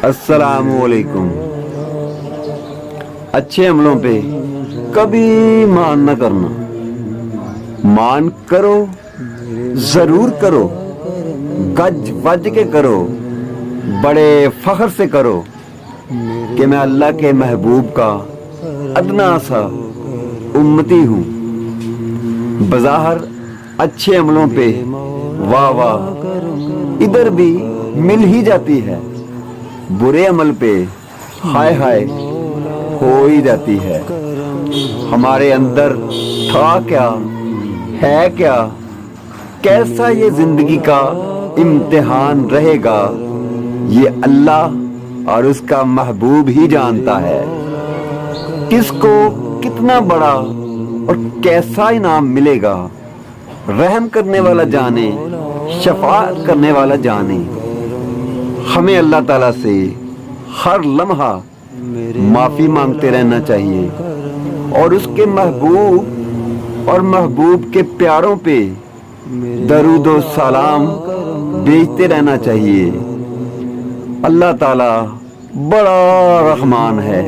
السلام علیکم۔ اچھے عملوں پہ کبھی مان نہ کرنا، مان کرو ضرور کرو، گج وج کے کرو، بڑے فخر سے کرو کہ میں اللہ کے محبوب کا ادنا سا امتی ہوں۔ بظاہر اچھے عملوں پہ واہ واہ ادھر بھی مل ہی جاتی ہے، برے عمل پہ ہائے ہائے ہو ہی جاتی ہے۔ ہمارے اندر تھا کیا ہے کیا، کیسا یہ زندگی کا امتحان رہے گا، یہ اللہ اور اس کا محبوب ہی جانتا ہے۔ کس کو کتنا بڑا اور کیسا انعام ملے گا، رحم کرنے والا جانے، شفاعت کرنے والا جانے۔ ہمیں اللہ تعالیٰ سے ہر لمحہ معافی مانگتے رہنا چاہیے اور اس کے محبوب اور محبوب کے پیاروں پہ درود و سلام بھیجتے رہنا چاہیے۔ اللہ تعالیٰ بڑا رحمان ہے،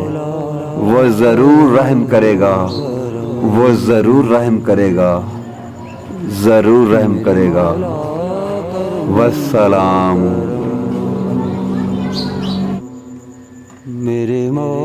وہ ضرور رحم کرے گا، وہ ضرور رحم کرے گا، ضرور رحم کرے گا۔ والسلام۔ میرے مولا